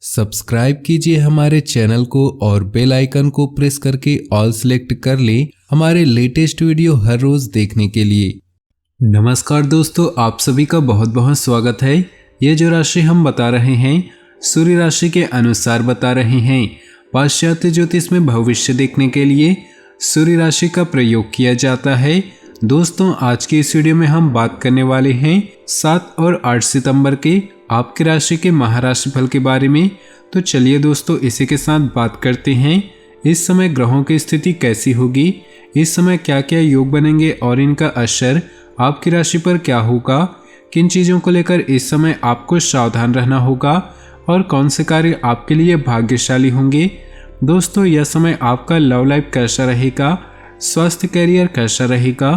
Subscribe कीजिए हमारे channel को और बेल आइकन को प्रेस करके ऑल सेलेक्ट कर लें हमारे लेटेस्ट वीडियो हर रोज देखने के लिए। नमस्कार दोस्तों, आप सभी का बहुत बहुत स्वागत है। ये जो राशि हम बता रहे हैं सूर्य राशि के अनुसार बता रहे हैं। पाश्चात्य ज्योतिष में भविष्य देखने के लिए सूर्य राशि का प्रयोग किया जाता है। दोस्तों, आज के इस वीडियो में हम बात करने वाले हैं 7 और 8 सितंबर के आपकी राशि के महाराशि फल के बारे में। तो चलिए दोस्तों, इसी के साथ बात करते हैं इस समय ग्रहों की स्थिति कैसी होगी, इस समय क्या क्या योग बनेंगे और इनका असर आपकी राशि पर क्या होगा, किन चीज़ों को लेकर इस समय आपको सावधान रहना होगा और कौन से कार्य आपके लिए भाग्यशाली होंगे। दोस्तों, यह समय आपका लव लाइफ कैसा रहेगा, स्वास्थ्य कैरियर कैसा रहेगा।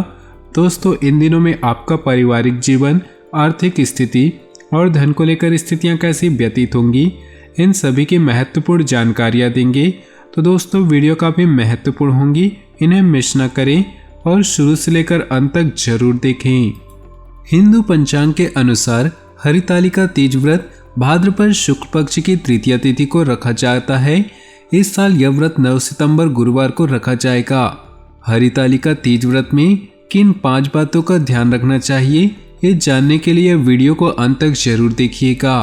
दोस्तों, इन दिनों में आपका पारिवारिक जीवन, आर्थिक स्थिति और धन को लेकर स्थितियां कैसी व्यतीत होंगी, इन सभी की महत्वपूर्ण जानकारियां देंगे। तो दोस्तों, वीडियो काफ़ी महत्वपूर्ण होंगी, इन्हें मिस न करें और शुरू से लेकर अंत तक जरूर देखें। हिंदू पंचांग के अनुसार हरितालिका तीज व्रत भाद्रपद शुक्ल पक्ष की तृतीया तिथि को रखा जाता है। इस साल यह व्रत 9 सितंबर गुरुवार को रखा जाएगा। हरितालिका तीज व्रत में किन 5 बातों का ध्यान रखना चाहिए, ये जानने के लिए वीडियो को अंत तक जरूर देखिएगा।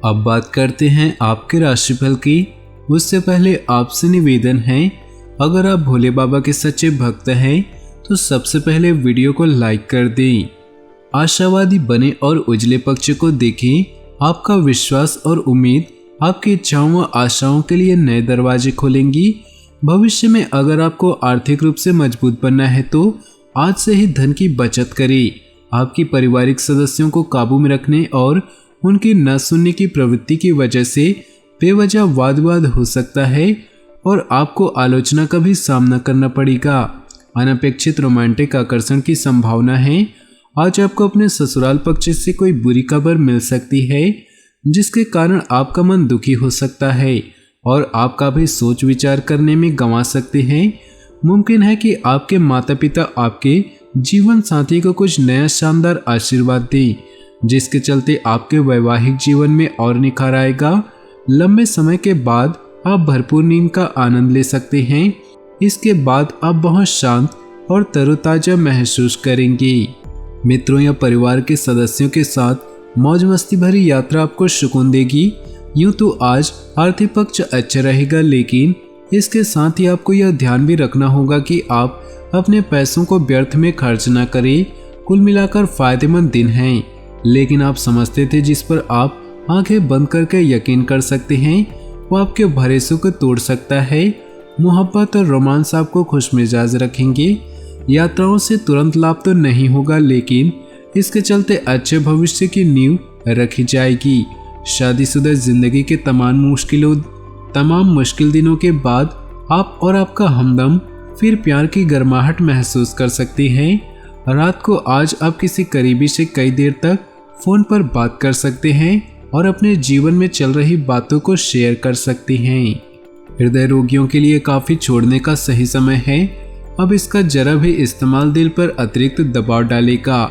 अब बात करते हैं आपके राशिफल की। उससे पहले आपसे निवेदन है, अगर आप भोले बाबा के सच्चे भक्त हैं तो सबसे पहले वीडियो को लाइक कर दें। आशावादी बने और उजले पक्ष को देखें। आपका विश्वास और उम्मीद आपकी इच्छाओं व आशाओं के लिए नए दरवाजे खोलेंगी। भविष्य में अगर आपको आर्थिक रूप से मजबूत बनना है तो आज से ही धन की बचत करें। आपकी पारिवारिक सदस्यों को काबू में रखने और उनकी न सुनने की प्रवृत्ति की वजह से बेवजह वाद विवाद हो सकता है और आपको आलोचना का भी सामना करना पड़ेगा। अनपेक्षित रोमांटिक आकर्षण की संभावना है। आज आपको अपने ससुराल पक्ष से कोई बुरी खबर मिल सकती है जिसके कारण आपका मन दुखी हो सकता है और आप काफी सोच विचार करने में गंवा सकते हैं। मुमकिन है कि आपके माता पिता आपके जीवन साथी को कुछ नया शानदार आशीर्वाद दें जिसके चलते आपके वैवाहिक जीवन में और निखार आएगा। लंबे समय के बाद आप भरपूर नींद का आनंद ले सकते हैं। इसके बाद आप बहुत शांत और तरोताजा महसूस करेंगे। मित्रों या परिवार के सदस्यों के साथ मौज मस्ती भरी यात्रा आपको सुकून देगी। यूं तो आज आर्थिक पक्ष अच्छा रहेगा, लेकिन इसके साथ ही आपको यह ध्यान भी रखना होगा कि आप अपने पैसों को व्यर्थ में खर्च न करें। कुल मिलाकर फायदेमंद दिन है, लेकिन आप समझते थे जिस पर आप आंखें बंद करके यकीन कर सकते हैं वो आपके भरोसे को तोड़ सकता है। मोहब्बत और रोमांस आपको खुशमिजाज रखेंगे। यात्राओं से तुरंत लाभ तो नहीं होगा, लेकिन इसके चलते अच्छे भविष्य की नींव रखी जाएगी। शादीशुदा जिंदगी के तमाम मुश्किल दिनों के बाद आप और आपका हमदम फिर प्यार की गर्माहट महसूस कर सकते हैं। रात को आज आप किसी करीबी से कई देर तक फोन पर बात कर सकते हैं और अपने जीवन में चल रही बातों को शेयर कर सकते हैं। हृदय रोगियों के लिए काफी छोड़ने का सही समय है। अब इसका जरा भी इस्तेमाल दिल पर अतिरिक्त दबाव डालेगा।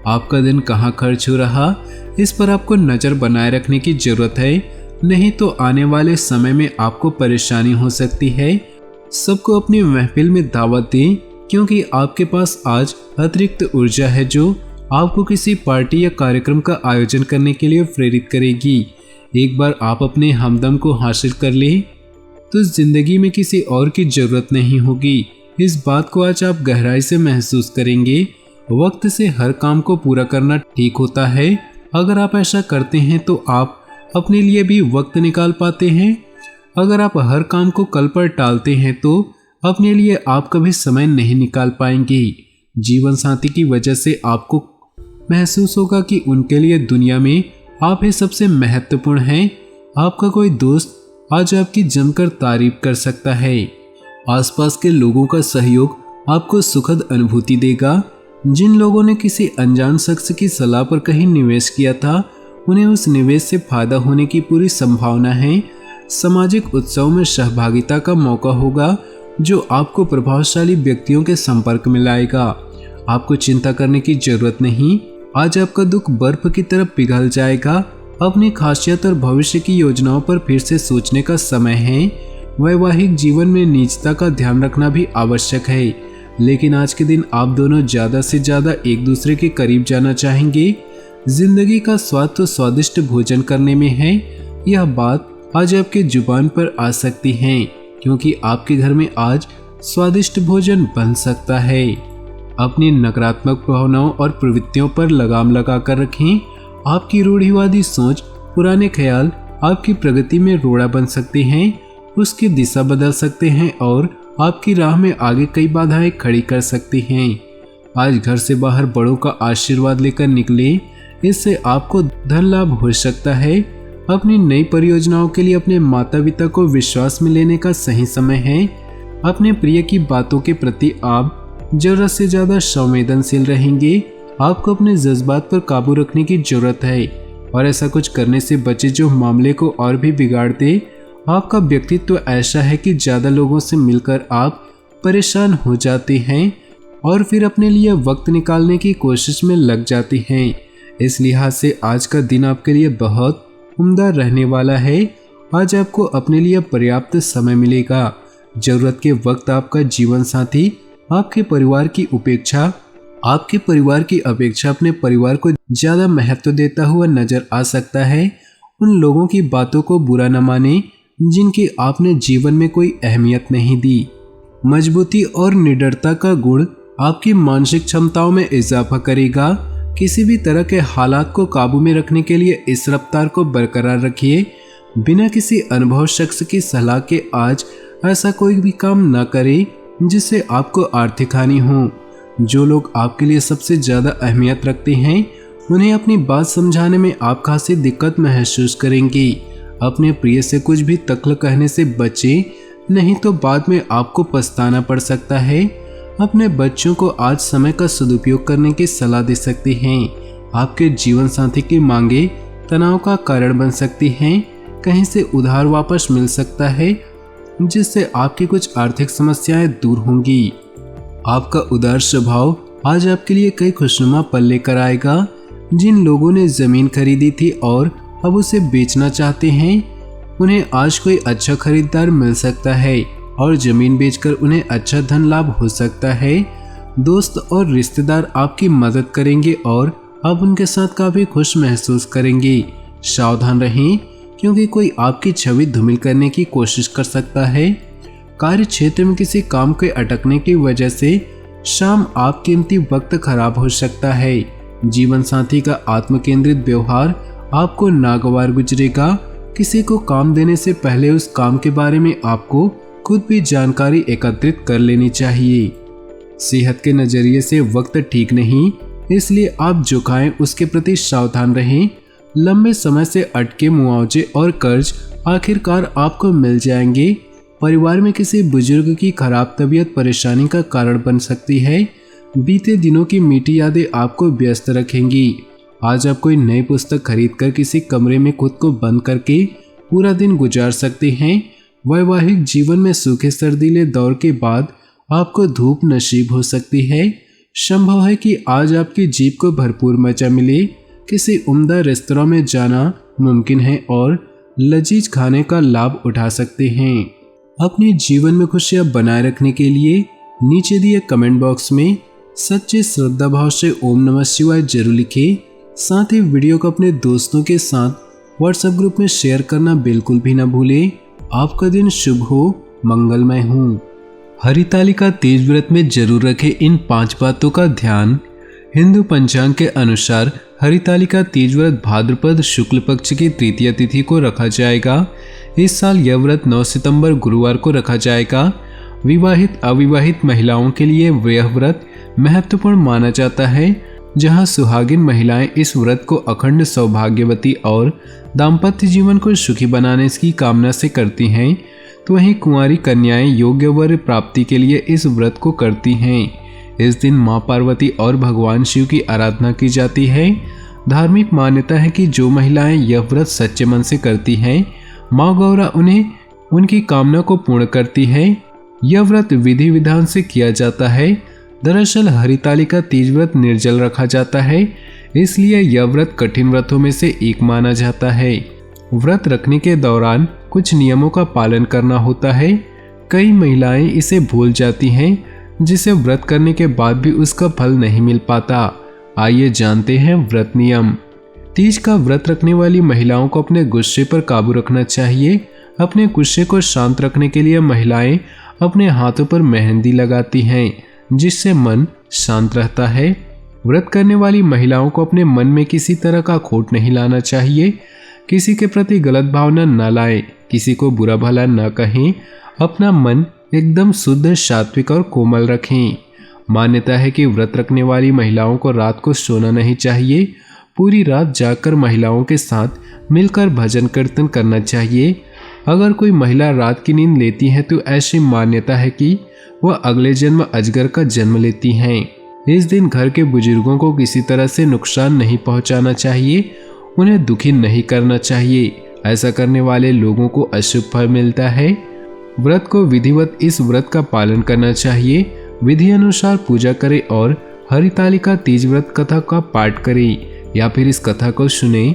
आपका दिन कहाँ खर्च हो रहा, इस पर आपको नजर बनाए रखने की जरूरत है, नहीं तो आने वाले समय में आपको परेशानी हो सकती है। सबको अपनी महफिल में दावत दें, क्योंकि आपके पास आज अतिरिक्त ऊर्जा है जो आपको किसी पार्टी या कार्यक्रम का आयोजन करने के लिए प्रेरित करेगी। एक बार आप अपने हमदम को हासिल कर लें तो जिंदगी में किसी और की जरूरत नहीं होगी। इस बात को आज आप गहराई से महसूस करेंगे। वक्त से हर काम को पूरा करना ठीक होता है। अगर आप ऐसा करते हैं तो आप अपने लिए भी वक्त निकाल पाते हैं। अगर आप हर काम को कल पर टालते हैं तो अपने लिए आप कभी समय नहीं निकाल पाएंगे। जीवन साथी की वजह से आपको महसूस होगा कि उनके लिए दुनिया में आप ही सबसे महत्वपूर्ण हैं। आपका कोई दोस्त आज आपकी जमकर तारीफ कर सकता है। आसपास के लोगों का सहयोग आपको सुखद अनुभूति देगा। जिन लोगों ने किसी अनजान शख्स की सलाह पर कहीं निवेश किया था, उन्हें उस निवेश से फायदा होने की पूरी संभावना है। सामाजिक उत्सव में सहभागिता का मौका होगा जो आपको प्रभावशाली व्यक्तियों के संपर्क में लाएगा। आपको चिंता करने की जरूरत नहीं। आज आपका दुख बर्फ की तरह पिघल जाएगा अपनी खासियत और भविष्य की योजनाओं पर फिर से सोचने का समय है। वैवाहिक जीवन में निजता का ध्यान रखना भी आवश्यक है, लेकिन आज के दिन आप दोनों ज़्यादा से ज़्यादा एक दूसरे के करीब जाना चाहेंगे। जिंदगी का स्वाद तो स्वादिष्ट भोजन करने में है, यह बात आज आपके जुबान पर आ सकती है, क्योंकि आपके घर में आज स्वादिष्ट भोजन बन सकता है। अपनी नकारात्मक भावनाओं और प्रवृत्तियों पर लगाम लगा कर रखें। आपकी रूढ़िवादी सोच, पुराने ख्याल आपकी प्रगति में रोड़ा बन सकते हैं, उसकी दिशा बदल सकते हैं और आपकी राह में आगे कई बाधाएं खड़ी कर सकती हैं। आज घर से बाहर बड़ों का आशीर्वाद लेकर निकले, इससे आपको धन लाभ हो सकता है। अपनी नई परियोजनाओं के लिए अपने माता पिता को विश्वास में लेने का सही समय है। अपने प्रिय की बातों के प्रति आप जरूरत से ज़्यादा संवेदनशील रहेंगे। आपको अपने जज्बात पर काबू रखने की जरूरत है और ऐसा कुछ करने से बचे जो मामले को और भी बिगाड़ दे। आपका व्यक्तित्व ऐसा है कि ज़्यादा लोगों से मिलकर आप परेशान हो जाते हैं और फिर अपने लिए वक्त निकालने की कोशिश में लग जाती हैं। इस लिहाज से आज का दिन आपके लिए बहुत उम्दा रहने वाला है। आज आपको अपने लिए पर्याप्त समय मिलेगा। जरूरत के वक्त आपका जीवन साथी आपके परिवार की अपेक्षा अपने परिवार को ज़्यादा महत्व देता हुआ नजर आ सकता है। उन लोगों की बातों को बुरा न माने जिनकी आपने जीवन में कोई अहमियत नहीं दी। मजबूती और निडरता का गुण आपकी मानसिक क्षमताओं में इजाफा करेगा। किसी भी तरह के हालात को काबू में रखने के लिए इस रफ्तार को बरकरार रखिए। बिना किसी अनुभव शख्स की सलाह के आज ऐसा कोई भी काम न करें जिससे आपको आर्थिक हानि हो। जो लोग आपके लिए सबसे ज़्यादा अहमियत रखते हैं उन्हें अपनी बात समझाने में आप खासी दिक्कत महसूस करेंगी। अपने प्रिय से कुछ भी तक्ल कहने से बचें, नहीं तो बाद में आपको पछताना पड़ सकता है। अपने बच्चों को आज समय का सदुपयोग करने की सलाह दे सकते हैं। आपके जीवन साथी की मांगे तनाव का कारण बन सकती हैं। कहीं से उधार वापस मिल सकता है जिससे आपकी कुछ आर्थिक समस्याएं दूर होंगी। आपका उदार स्वभाव आज आपके लिए कई खुशनुमा पल लेकर आएगा। जिन लोगों ने जमीन खरीदी थी और अब उसे बेचना चाहते हैं उन्हें आज कोई अच्छा खरीदार मिल सकता है और जमीन बेचकर उन्हें अच्छा धन लाभ हो सकता है। दोस्त और रिश्तेदार आपकी मदद करेंगे और आप उनके साथ काफी खुश महसूस करेंगे। सावधान रहें क्योंकि कोई आपकी छवि धूमिल करने की कोशिश कर सकता है। कार्य क्षेत्र में किसी काम के अटकने की वजह से शाम आप कीमती वक्त खराब हो सकता है। जीवन साथी का आत्मकेंद्रित व्यवहार आपको नागवार गुजरेगा। किसी को काम देने से पहले उस काम के बारे में आपको खुद भी जानकारी एकत्रित कर लेनी चाहिए। सेहत के नजरिए से वक्त ठीक नहीं, इसलिए आप जो खाएं उसके प्रति सावधान रहें। लंबे समय से अटके मुआवजे और कर्ज आखिरकार आपको मिल जाएंगे। परिवार में किसी बुजुर्ग की खराब तबीयत परेशानी का कारण बन सकती है। बीते दिनों की मीठी यादें आपको व्यस्त रखेंगी। आज आप कोई नई पुस्तक खरीदकर किसी कमरे में खुद को बंद करके पूरा दिन गुजार सकते हैं। वैवाहिक जीवन में सूखे सर्दीले दौर के बाद आपको धूप नसीब हो सकती है। संभव है कि आज आपकी जीभ को भरपूर मजा मिले। किसी उम्दा रेस्तरां में जाना मुमकिन है और लजीज खाने का लाभ उठा सकते हैं। अपने जीवन में खुशियां बनाए रखने के लिए नीचे दिए कमेंट बॉक्स में सच्चे श्रद्धा भाव से ओम नमः शिवाय जरूर लिखें। साथ ही वीडियो को अपने दोस्तों के साथ व्हाट्सएप ग्रुप में शेयर करना बिल्कुल भी न भूलें। आपका दिन शुभ हो, मंगलमय हो। हरितालिका तीज व्रत में जरूर रखें इन 5 बातों का ध्यान। हिंदू पंचांग के अनुसार हरितालिका तीज व्रत भाद्रपद शुक्ल पक्ष की तृतीया तिथि को रखा जाएगा। इस साल यह व्रत 9 सितंबर गुरुवार को रखा जाएगा। विवाहित अविवाहित महिलाओं के लिए यह व्रत महत्वपूर्ण माना जाता है, जहां सुहागिन महिलाएं इस व्रत को अखंड सौभाग्यवती और दाम्पत्य जीवन को सुखी बनाने की कामना से करती हैं, तो वहीं कुंवारी कन्याएं योग्य वर प्राप्ति के लिए इस व्रत को करती हैं। इस दिन मां पार्वती और भगवान शिव की आराधना की जाती है। धार्मिक मान्यता है कि जो महिलाएं यह व्रत सच्चे मन से करती हैं, मां गौरा उन्हें उनकी कामना को पूर्ण करती है। यह व्रत विधि विधान से किया जाता है। दरअसल हरितालिका तीज व्रत निर्जल रखा जाता है। इसलिए यह व्रत कठिन व्रतों में से एक माना जाता है। व्रत रखने के दौरान कुछ नियमों का पालन करना होता है। कई महिलाएं इसे भूल जाती हैं, जिसे व्रत करने के बाद भी उसका फल नहीं मिल पाता। आइए जानते हैं व्रत नियम। तीज का व्रत रखने वाली महिलाओं को अपने गुस्से पर काबू रखना चाहिए। अपने गुस्से को शांत रखने के लिए महिलाएं अपने हाथों पर मेहंदी लगाती हैं, जिससे मन शांत रहता है। व्रत करने वाली महिलाओं को अपने मन में किसी तरह का खोट नहीं लाना चाहिए। किसी के प्रति गलत भावना न लाएं, किसी को बुरा भला न कहें। अपना मन एकदम शुद्ध, सात्विक और कोमल रखें। मान्यता है कि व्रत रखने वाली महिलाओं को रात को सोना नहीं चाहिए। पूरी रात जागकर महिलाओं के साथ मिलकर भजन कीर्तन करना चाहिए। अगर कोई महिला रात की नींद लेती है तो ऐसी मान्यता है कि वह अगले जन्म अजगर का जन्म लेती हैं। इस दिन घर के बुजुर्गों को किसी तरह से नुकसान नहीं पहुंचाना चाहिए, उन्हें दुखी नहीं करना चाहिए। ऐसा करने वाले लोगों को अशुभ फल मिलता है। व्रत को विधिवत इस व्रत का पालन करना चाहिए। विधि अनुसार पूजा करें और हरितालिका तीज व्रत कथा का पाठ करें या फिर इस कथा को सुने।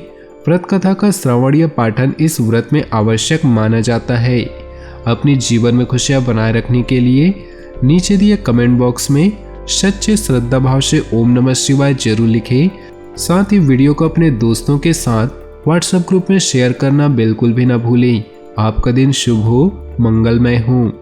व्रत कथा का श्रवण या पाठन इस व्रत में आवश्यक माना जाता है। अपनी जीवन में खुशियां बनाए रखने के लिए नीचे दिए कमेंट बॉक्स में सच्चे श्रद्धा भाव से ओम नमः शिवाय जरूर लिखें। साथ ही वीडियो को अपने दोस्तों के साथ व्हाट्सएप ग्रुप में शेयर करना बिल्कुल भी ना भूलें। आपका दिन शुभ हो, मंगलमय हो।